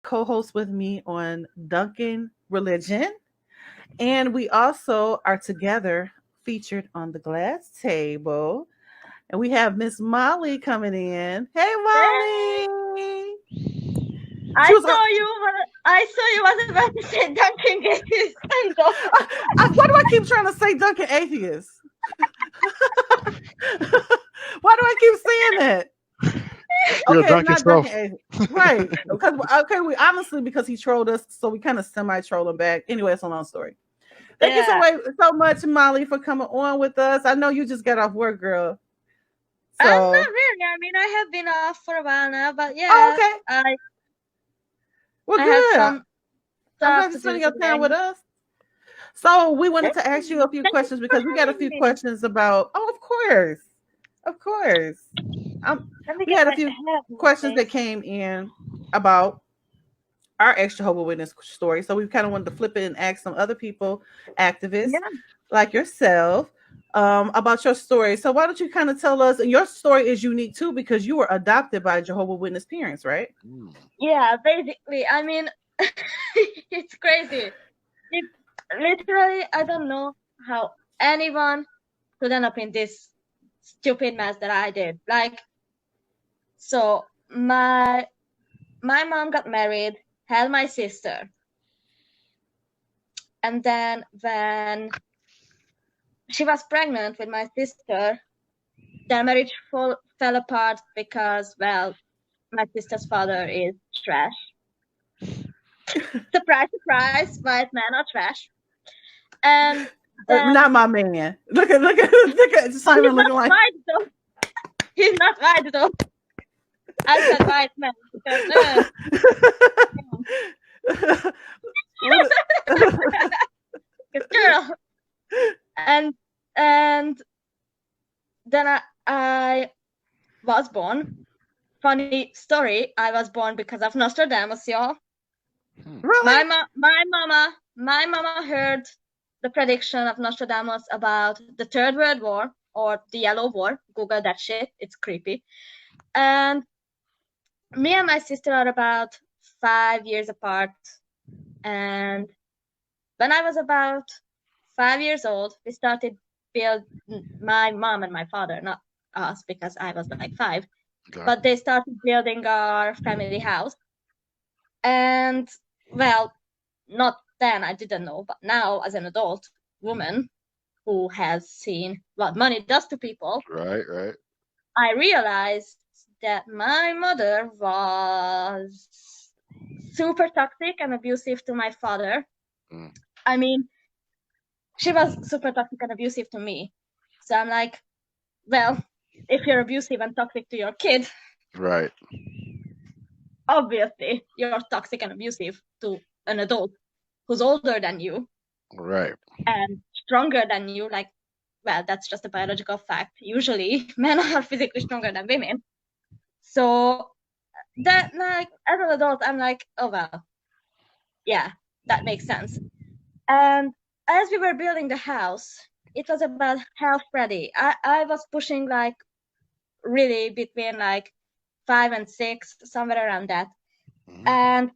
co-host with me on Duncan Religion. And we also are together featured on the glass table. And we have Miss Molly coming in. Hey, Hey, Molly. She I was on. saw you. I saw you was about to say Duncan Gates. I know. Why do I keep trying to say Duncan Atheist? Why do I keep saying that? You're Okay, it's drunk not Duncan yourself. Atheist. Right. Because okay, we honestly because he trolled us, so we kind of semi-troll him back. Anyway, it's a long story. Thank you Yeah, so much, Molly, for coming on with us. I know you just got off work, girl. not So, really. I mean, I have been off for a while now, but oh, yeah, okay. I Well, I have good. some I'm stuff glad you're to do spending your time with today. us. So, we wanted Thank to ask you you. a few Thank you questions for because we got a having few me. questions about. Oh, of course, of course. Um, Let me we get had a my few questions that headphones. came in about our ex Jehovah Witness story. So we kind of wanted to flip it and ask some other people, activists Yeah. like yourself, about your story. So why don't you kind of tell us? And your story is unique too because you were adopted by Jehovah Witness parents, right? Mm. Yeah, basically, I mean, it's crazy. It literally, I don't know how anyone could end up in this stupid mess that I did. Like, so my mom got married, had my sister, and then when she was pregnant with my sister, their marriage fell apart because, well, my sister's father is trash. Surprise, surprise, white men are trash. And then Not my man. Look at he's Simon not looking like. white though. He's not white though. I said white man because What? girl. And and then I was born. Funny story. I was born because of Nostradamus, y'all. Hmm. Really? My mama heard the prediction of Nostradamus about the Third World War or the Yellow War. Google that shit. It's creepy. And me and my sister are about 5 years apart. And when I was about 5 years old, we started build my mom and my father, not us because I was like 5, Okay. but they started building our family house. And well, not then I didn't know, but now as an adult woman who has seen what money does to people, Right, right. I realized that my mother was super toxic and abusive to my father. Mm. I mean, she was super toxic and abusive to me. So I'm like, well, if you're abusive and toxic to your kid, Right. obviously you're toxic and abusive to an adult who's older than you Right. and stronger than you. Like, well, that's just a biological fact. Usually men are physically stronger than women. So that, like, as an adult, I'm like, oh well, yeah, that makes sense. And as we were building the house, it was about half ready. I was pushing like really between like 5 and 6, somewhere around that. Mhm. And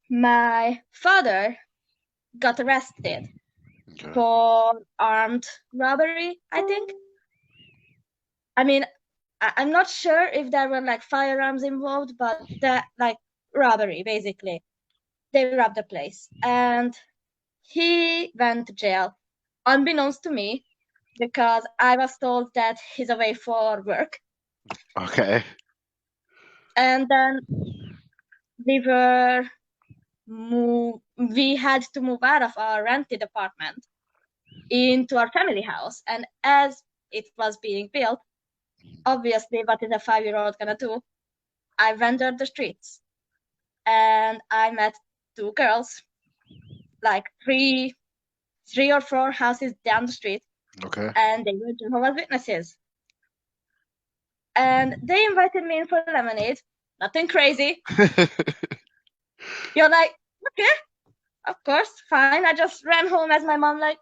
my father got arrested Okay. for armed robbery, I think. I mean, I'm not sure if there were like firearms involved, but that like robbery basically. They robbed the place, and he went to jail, unbeknownst to me, because I was told that he's away for work. Okay. And then we were we had to move out of our rented apartment into our family house. And as it was being built, obviously, what is a 5-year-old gonna do? I wandered the streets and I met 2 girls, like three or four houses down the street, Okay. and they were Jehovah's Witnesses. And they invited me in for lemonade. Nothing crazy. You're like, okay, of course, fine. I just ran home as my mom, like,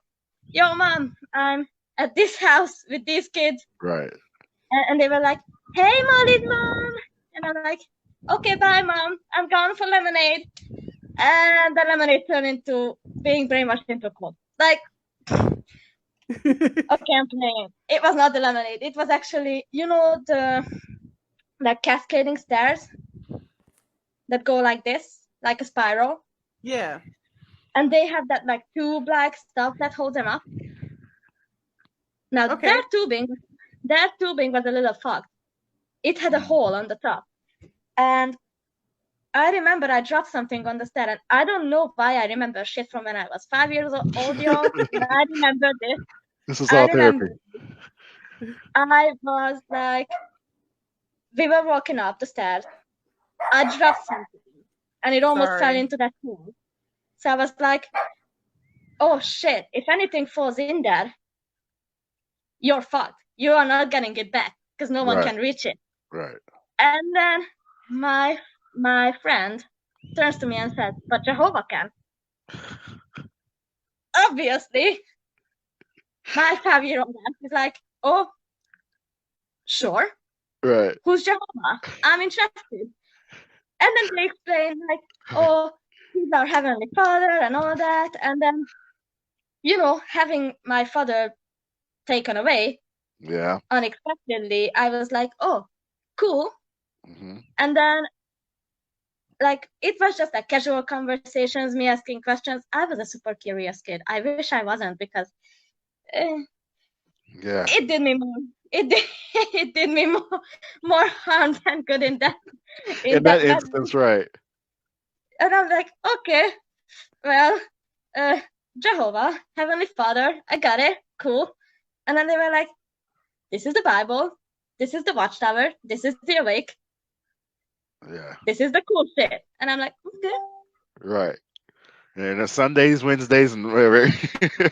yo, mom, I'm at this house with these kids. Right. And they were like, hey, Molly's mom. And I'm like, okay, bye, Mom. I'm gone for lemonade. And the lemonade turned into being brainwashed into Coke. Like, okay, I'm playing. It was not the lemonade. It was actually, the cascading stairs that go like this, like a spiral. Yeah. And they have that like tube like stuff that holds them up. Now Okay. that tubing was a little fucked. It had a hole on the top. And I remember I dropped something on the stair, and I don't know why I remember shit from when I was 5 years old, y'all. But I remember this. This is I all remember therapy. I was like, we were walking up the stairs. I dropped something, and it almost fell Sorry. into that pool. So I was like, oh shit, if anything falls in there, you're fucked. You are not getting it back because no one Right. can reach it. Right. And then my friend turns to me and says, but Jehovah can. Obviously, my 5-year-old is like, oh, sure. Right. Who's Jehovah? I'm interested. And then they explain like, oh, he's our heavenly father and all that. And then, having my father taken away Yeah. unexpectedly, I was like, oh, cool. Hmm. And then, like, it was just like casual conversations, me asking questions. I was a super curious kid. I wish I wasn't because Yeah. it did me more. It did me more harm than good in that instance, right. And I'm like, okay, well, Jehovah, Heavenly Father, I got it, cool. And then they were like, this is the Bible, this is the Watchtower, this is the Awake, Yeah. this is the cool shit. And I'm like, okay. Right. And it's Sundays, Wednesdays, and whatever. Okay,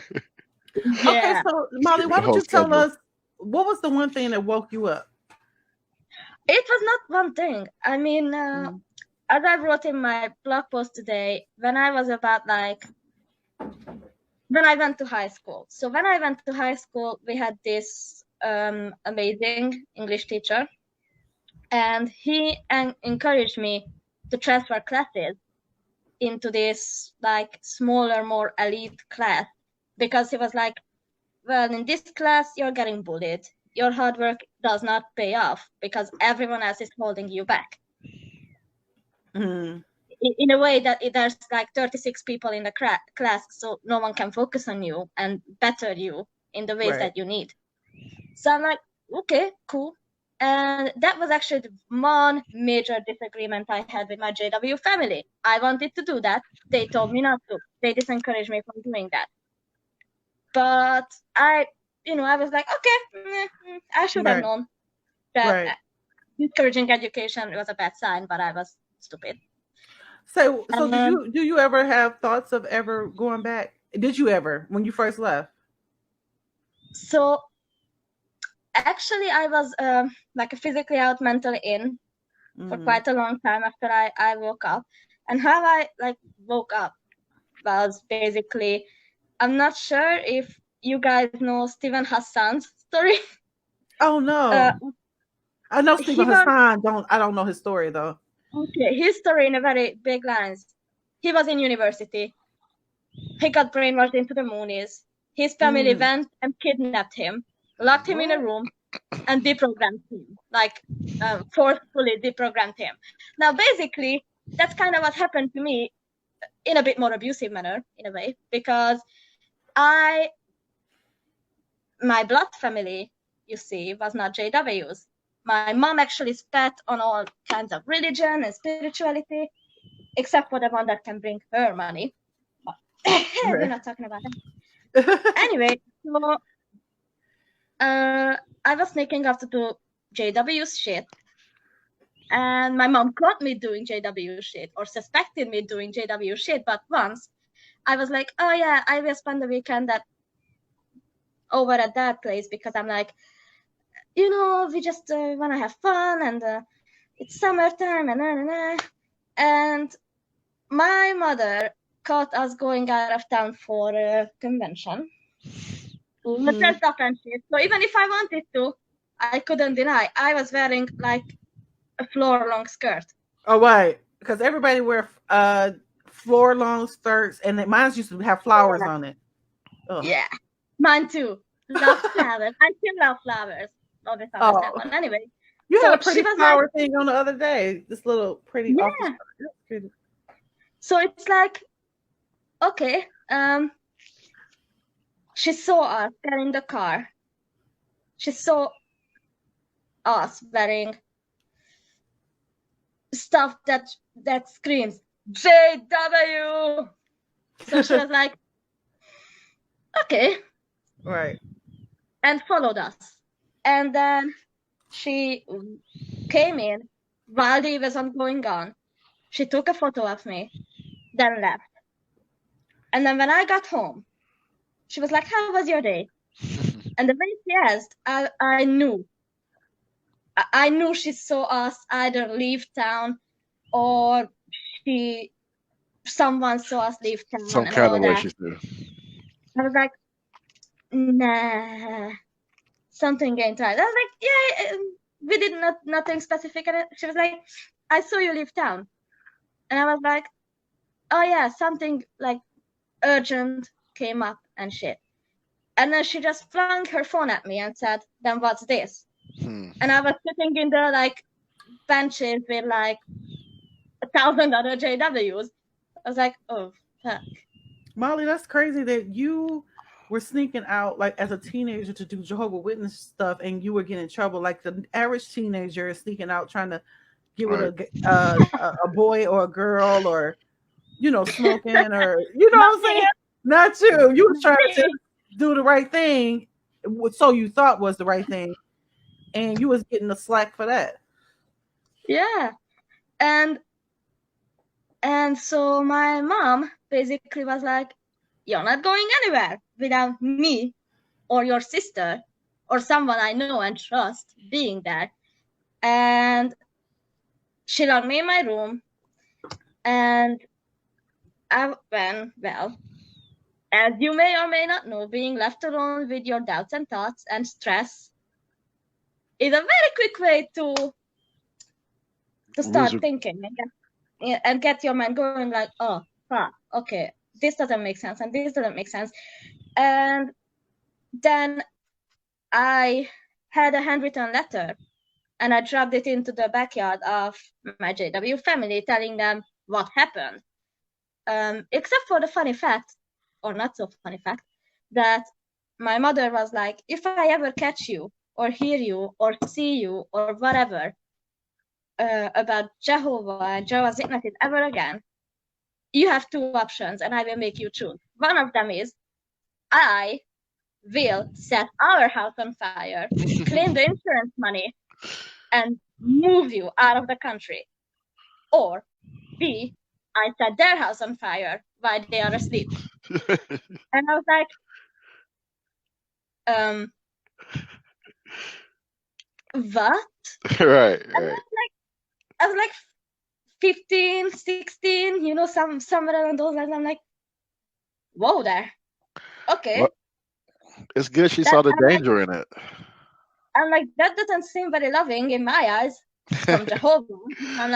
Yeah. so Molly, why The don't whole you tell schedule. us what was the one thing that woke you up? It was not one thing. I mean, as I wrote in my blog post today, when I was about like, when I went to high school. So when I went to high school, we had this amazing English teacher, and he encouraged me to transfer classes into this like smaller, more elite class, because he was like, well, in this class, you're getting bullied. Your hard work does not pay off because everyone else is holding you back. Mm. In a way that there's like 36 people in the class, so no one can focus on you and better you in the ways that you need. So I'm like, okay, cool. And that was actually the one major disagreement I had with my JW family. I wanted to do that. They told me not to. They disencouraged me from doing that. But I was like, okay, I should have known that discouraging education was a bad sign, but I was stupid. So do you ever have thoughts of ever going back? Did you ever when you first left? So actually, I was like physically out, mentally in for quite a long time after I woke up. And how I like woke up was basically, I'm not sure if you guys know Stephen Hassan's story. Oh no. I know Stephen Hassan. I don't know his story though. Okay, his story in a very big lines. He was in university. He got brainwashed into the Moonies. His family went and kidnapped him, locked him in a room, and deprogrammed him, like forcefully deprogrammed him. Now, basically, that's kind of what happened to me in a bit more abusive manner, in a way, because my blood family, you see, was not JW's. My mom actually spat on all kinds of religion and spirituality, except for the one that can bring her money. We're not talking about that. Anyway, so I was sneaking off to do JW's shit, and my mom caught me doing JW shit, or suspected me doing JW shit. But once I was like, oh yeah, I will spend the weekend over at that place, because I'm like, we just want to have fun, and it's summertime, and my mother caught us going out of town for a convention. Dressed up and shit. So even if I wanted to, I couldn't deny. I was wearing like a floor-long skirt. Oh, right. Because everybody wear floor long skirts, and mine used to have flowers on it. Ugh. Yeah, mine too. Love flowers. I still love flowers. Love flowers that Oh, one. Anyway, you had so a she pretty was like, flower thing on the other day. This little pretty office. yeah. That's pretty. So it's like, okay. She saw us get in the car. She saw us wearing stuff that screams JW. So she was like, okay, Right. and followed us. And then she came in while the event was going on. She took a photo of me, then left. And then when I got home, she was like, how was your day? And the way she asked, I knew. I knew she saw us either leave town or someone saw us leave town Some and kind all of way that. she do. I was like, nah, something ain't right. I was like, yeah, we did nothing specific. And she was like, I saw you leave town. And I was like, oh yeah, something like urgent came up and shit. And then she just flung her phone at me and said, then what's this? And I was sitting in the like benches with like 1,000 other JWs. I was like, oh fuck. Molly, that's crazy that you were sneaking out like as a teenager to do Jehovah Witness stuff, and you were getting in trouble. Like the average teenager is sneaking out trying to get with a boy or a girl, or smoking, or what I'm saying. Not you. You were trying to do the right thing, so you thought was the right thing, and you was getting the slack for that. Yeah, and so my mom basically was like, you're not going anywhere without me or your sister or someone I know and trust being there. And she locked me in my room, and well, as you may or may not know, being left alone with your doubts and thoughts and stress is a very quick way to start thinking and get your mind going like, oh, fuck, okay, this doesn't make sense and this doesn't make sense. And then I had a handwritten letter and I dropped it into the backyard of my JW family, telling them what happened. Except for the funny fact, or not so funny fact, that my mother was like, if I ever catch you or hear you or see you or whatever about Jehovah and Jehovah's Witnesses ever again, you have two options and I will make you choose. One of them is I will set our house on fire, claim the insurance money, and move you out of the country. Or B, I set their house on fire while they are asleep. And I was like, what? Right. I was like 15, 16, somewhere around those lines. I'm like, whoa there. Okay. Well, it's good she saw the danger in it. I'm like, that doesn't seem very loving in my eyes from Jehovah. I'm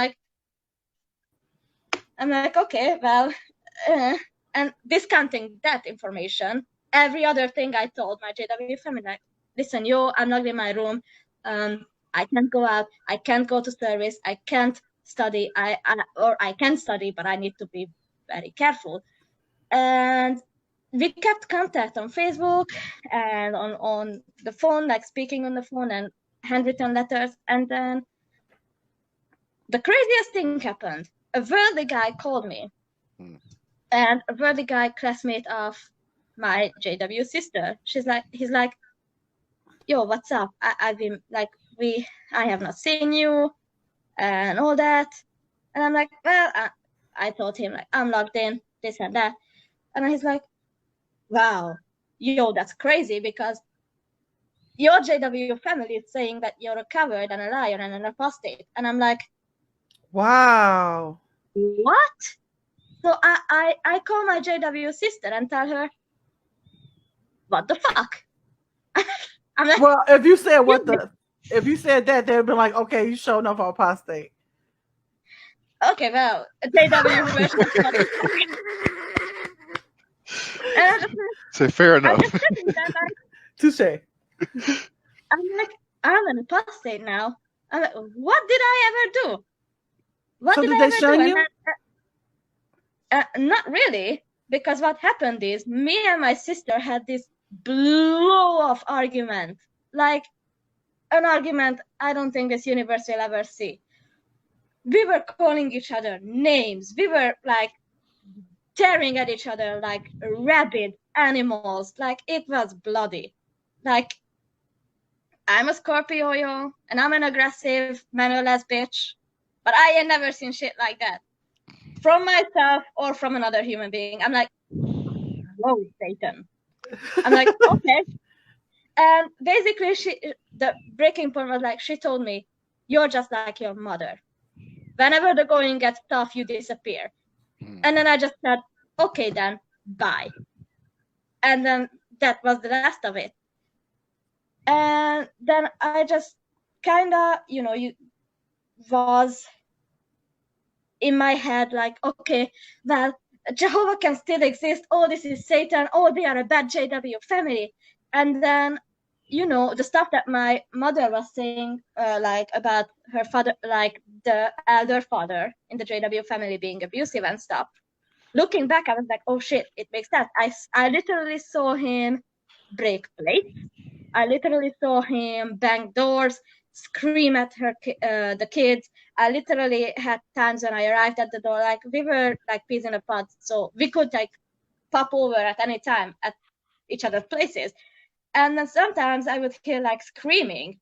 like, okay, well, and discounting that information, every other thing I told my JW family, like, listen, I'm not in my room. I can't go out. I can't go to service. I can't study. I can study, but I need to be very careful. And we kept contact on Facebook and on the phone, like speaking on the phone and handwritten letters. And then the craziest thing happened. A worldly guy called me, and a worldly guy, classmate of my JW sister. He's like, yo, what's up? I've been like, I have not seen you and all that. And I'm like, well, I told him like, I'm logged in, this and that. And he's like, wow, yo, that's crazy because your JW family is saying that you're a coward and a liar and an apostate. And I'm like, wow. What? So I call my JW sister and tell her, what the fuck? I'm like, well, if you said if you said that, they'd be like, okay, you showed enough apostate. Okay, well, a JW version of what the fuck? And I just, Say fair I'm enough. just sitting there like, Touche. I'm in apostate now. I'm like, what did I ever do? What So did did I they ever shun do? you? Not really, because what happened is me and my sister had this blow-off argument, like an argument I don't think this universe will ever see. We were calling each other names. We were like tearing at each other like rabid animals. Like it was bloody. Like I'm a Scorpio, yo, and I'm an aggressive, mannerless bitch, but I ain't never seen shit like that from myself or from another human being. I'm like, whoa, Satan. I'm like, okay. And basically, the breaking point was like, she told me, you're just like your mother. Whenever the going gets tough, you disappear. And then I just said, okay, then, bye. And then that was the rest of it. And then I just kind of, was in my head like, okay, well, Jehovah can still exist. Oh, this is Satan. Oh, they are a bad JW family. And then, the stuff that my mother was saying, like about her father, like the elder father in the JW family being abusive and stuff. Looking back, I was like, oh shit, it makes sense. I literally saw him break plates. I literally saw him bang doors, scream at the kids. I literally had times when I arrived at the door, like we were like peas in a pod, so we could like pop over at any time at each other's places. And then sometimes I would hear like screaming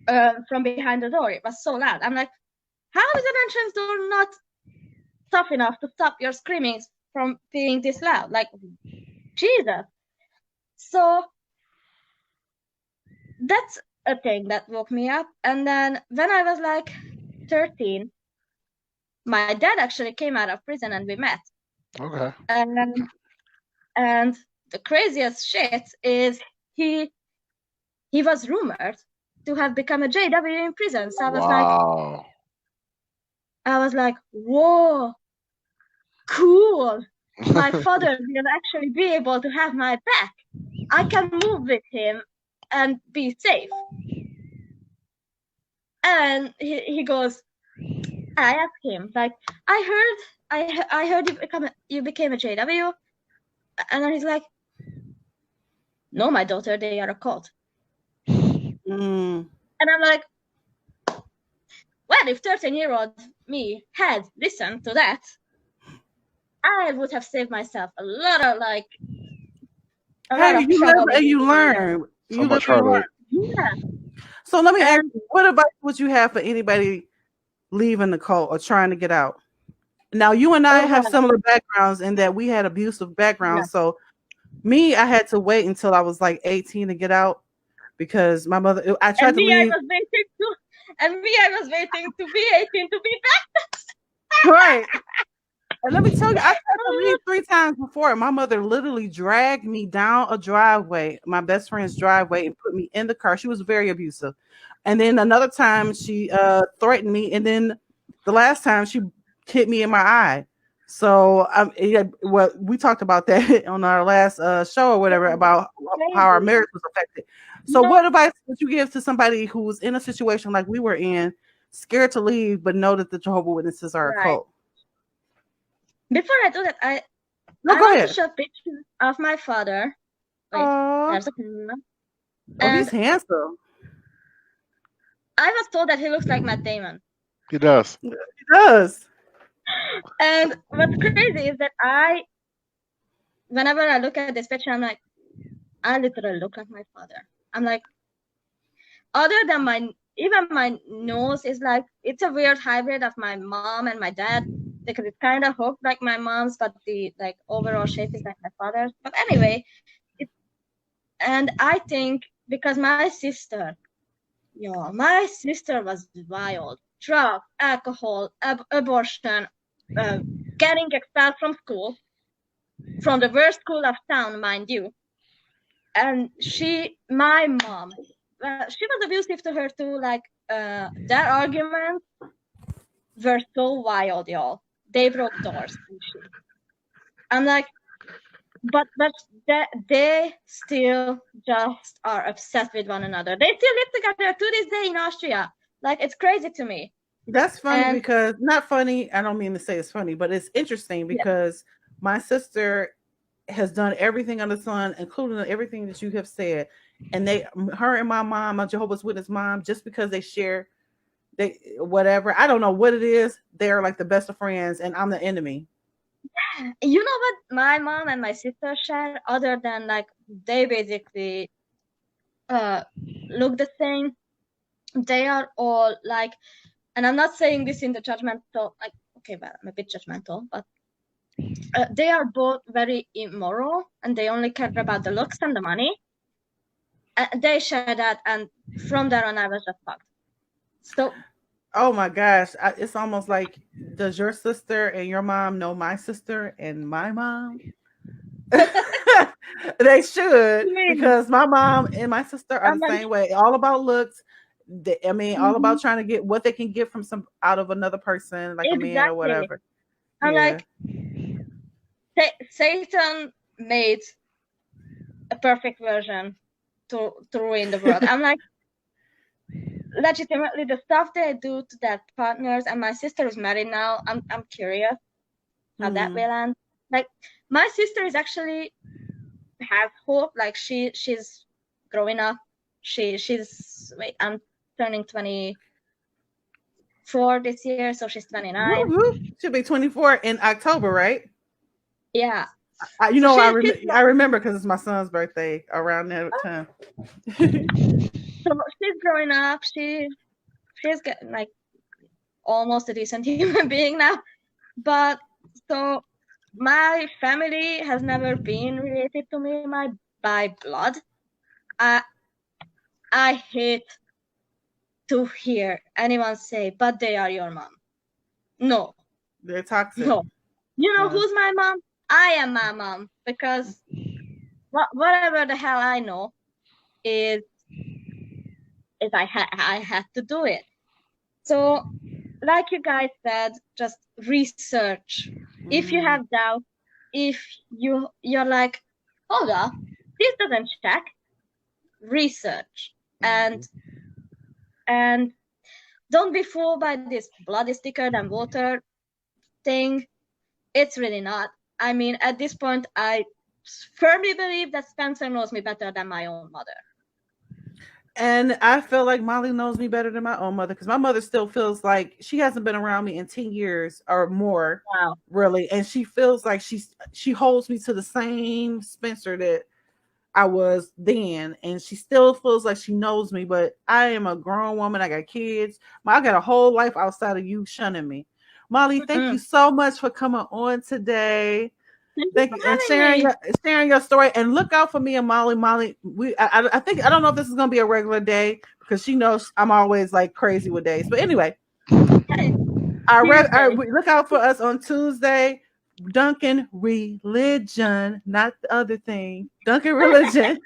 from behind the door. It was so loud. I'm like, how is an entrance door not tough enough to stop your screamings from being this loud? Like, Jesus. So that's a thing that woke me up. And then when I was like 13, my dad actually came out of prison and we met. Okay. And the craziest shit is he was rumored to have become a JW in prison. So I was like, whoa, cool. My father will actually be able to have my back. I can move with him and be safe. And he goes, I asked him, like, I heard you became a JW. And then he's like, no, my daughter, they are a cult. Mm. And I'm like, well, if 13-year-old me had listened to that, I would have saved myself a lot of Hey, you live trouble. and you learn. So much harder. Yeah. So let me ask you, what advice would you have for anybody leaving the cult or trying to get out? Now, you and I have similar backgrounds in that we had abusive backgrounds. Yeah. So me, I had to wait until I was like 18 to get out because my mother, I tried to leave. I was waiting to be 18 to be back. Right. And let me tell you, I tried to leave 3 times before. My mother literally dragged me down a driveway, my best friend's driveway, and put me in the car. She was very abusive. And then another time she threatened me. And then the last time she hit me in my eye. So well, we talked about that on our last show or whatever about how our marriage was affected. So what advice would you give to somebody who's in a situation like we were in, scared to leave, but know that the Jehovah's Witnesses are a cult? Before I do that, I want to show pictures of my father. Wait, there's a camera. Oh, he's handsome. I was told that he looks like Matt Damon. He does. He does. And what's crazy is that whenever I look at this picture, I'm like, I literally look like my father. I'm like, other than even my nose is like, it's a weird hybrid of my mom and my dad because it's kind of hooked like my mom's, but the like overall shape is like my father's. But anyway, and I think because my sister was wild. Drugs, alcohol, abortion, getting expelled from school, from the worst school of town, mind you. And my mom, she was abusive to her too, like their arguments were so wild, y'all. They broke doors and shit. I'm like, but they still just are obsessed with one another. They still live together to this day in Austria. Like, it's crazy to me. That's funny And because not funny. I don't mean to say it's funny, but it's interesting yeah, because my sister has done everything under the sun, including everything that you have said. And her and my mom, my Jehovah's Witness mom, just because they share, they whatever. I don't know what it is. They're like the best of friends, and I'm the enemy. you know what my mom and my sister share, other than like they basically look the same. They are all like, and I'm not saying this in the judgmental, like, okay, well, I'm a bit judgmental, but they are both very immoral, and they only care about the looks and the money. They share that, and from there on, I was just fucked. So, Oh my gosh, it's almost like, does your sister and your mom know my sister and my mom? They should, because my mom and my sister are I'm the like, same way. All about looks. I mean, all mhm, about trying to get what they can get from some out of another person, like a man or exactly. whatever. I'm Yeah. like, Satan made a perfect version to ruin the world. I'm like, legitimately, the stuff they do to their partners, and my sister is married now. I'm curious how that will end. Like, my sister is actually has hope. Like, she's growing up. She's wait, I'm turning 24 this year, so she's 29. Woo-hoo. She'll be 24 in October, right? Yeah. You So know, she's I remember because it's my son's birthday around that time. so she's growing up. She's getting like almost a decent human being now. But so my family has never been related to me by blood. I hate to hear anyone say, but they are your mom. No, They're toxic. no. You know Yeah. who's my mom? I am my mom, because whatever the hell I know is I had to do it. So, like you guys said, just research. If you have doubt, if you're like, hold up, this doesn't check, research. And don't be fooled by this blood is thicker than water thing. It's really not. I mean, at this point, I firmly believe that Spencer knows me better than my own mother. And I feel like Molly knows me better than my own mother, because my mother still feels like she hasn't been around me in 10 years or more. Wow. Really. And she feels like she holds me to the same Spencer that I was then. And she still feels like she knows me, but I am a grown woman. I got kids. I got a whole life outside of you shunning me. Molly, thank you so much for coming on today. Thank you, and sharing your story. And look out for me and Molly. Molly, I think, I don't know if this is gonna be a regular day, because she knows I'm always like crazy with days. But anyway, look out for us on Tuesday. Duncan Religion, not the other thing. Duncan Religion,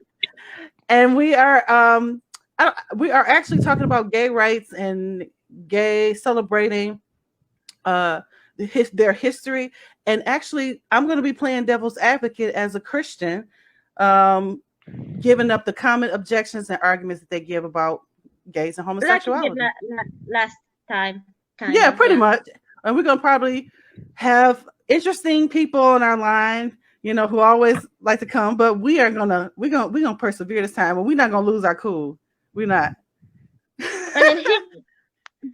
and we are actually talking about gay rights and gay celebrating their history. And actually, I'm going to be playing devil's advocate as a Christian, giving up the common objections and arguments that they give about gays and homosexuality. Like last time. Yeah, pretty much. And we're going to probably have interesting people on our line, who always like to come, but we're gonna persevere this time, and we're not gonna lose our cool. We're not. I mean,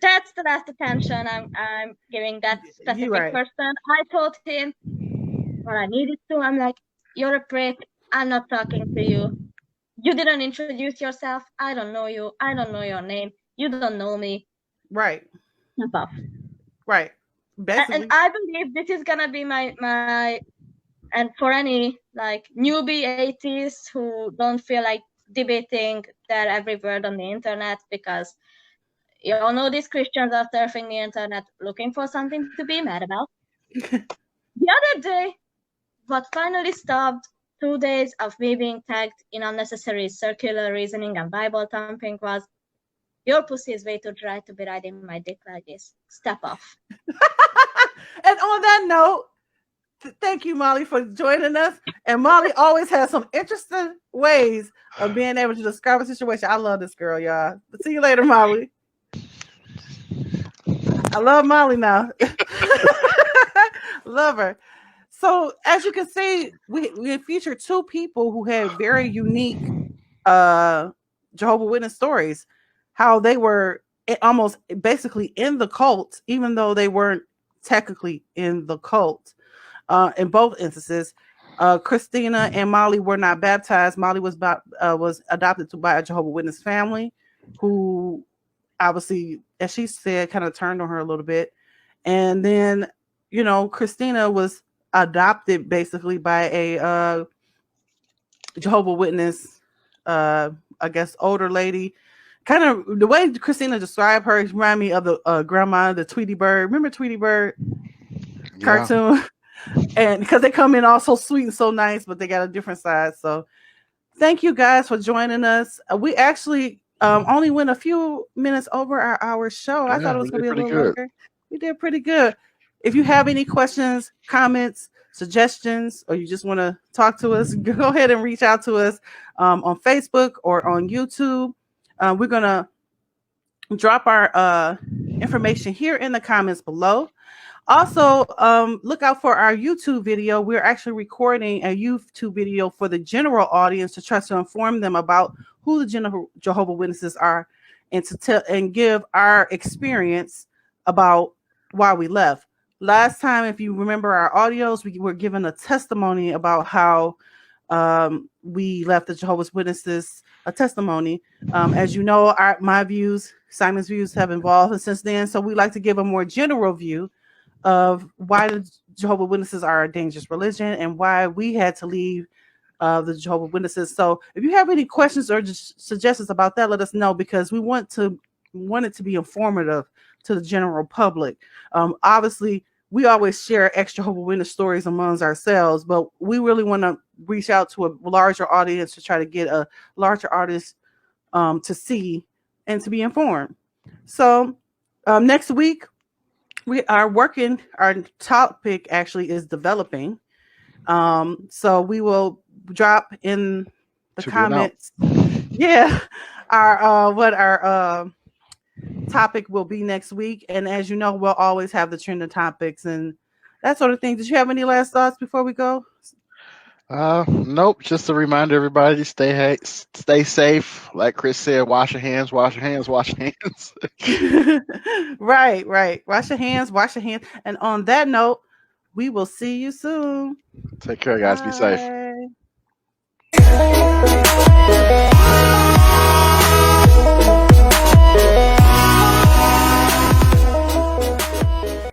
that's the last attention I'm giving that specific person. I told him what I needed to. I'm like, you're a prick. I'm not talking to you. You didn't introduce yourself. I don't know you. I don't know your name. You don't know me. Right. Right. Basically. And I believe this is gonna be my and for any like newbie atheists who don't feel like debating their every word on the internet, because you all know these Christians are surfing the internet looking for something to be mad about. The other day, what finally stopped 2 days of me being tagged in unnecessary circular reasoning and Bible thumping was Your pussy is way too dry to be riding my dick like this. Step off. And on that note, thank you, Molly, for joining us. And Molly always has some interesting ways of being able to describe a situation. I love this girl, y'all. But see you later, Molly. I love Molly now. Love her. So as you can see, we featured two people who had very unique Jehovah's Witness stories. How they were almost basically in the cult, even though they weren't technically in the cult. In both instances, Christina and Molly were not baptized. Molly was adopted by a Jehovah's Witness family, who obviously, as she said, kind of turned on her a little bit. And then, Christina was adopted basically by a Jehovah's Witness, I guess, older lady. Kind of the way Christina described her remind me of the grandma, the Tweety Bird. Remember Tweety Bird cartoon? And because they come in all so sweet and so nice, but they got a different side. So thank you guys for joining us. We actually only went a few minutes over our hour show. I thought it was going to be a little longer. We did pretty good. If you have any questions, comments, suggestions, or you just want to talk to us, go ahead and reach out to us on Facebook or on YouTube. We're going to drop our information here in the comments below. Also, look out for our YouTube video. We're actually recording a YouTube video for the general audience to try to inform them about who the Jehovah's Witnesses are, and to tell and give our experience about why we left. Last time, if you remember our audios, we were given a testimony about how we left the Jehovah's Witnesses, a testimony. As you know, my views, Simon's views have evolved since then. So we like to give a more general view of why the Jehovah's Witnesses are a dangerous religion and why we had to leave the Jehovah's Witnesses. So if you have any questions or just suggestions about that, let us know, because we want it to be informative to the general public. Obviously, we always share extra Jehovah's Witness stories amongst ourselves, but we really want to reach out to a larger audience to try to get a larger audience to see and to be informed. So next week, we are working, our topic actually is developing. So we will drop in the comments. Yeah, what our topic will be next week. And as you know, we'll always have the trending topics and that sort of thing. Did you have any last thoughts before we go? Nope. Just to remind everybody, stay safe. Like Chris said, wash your hands, wash your hands, wash your hands. Right. Wash your hands. And on that note, we will see you soon. Take care, guys. Bye. Be safe.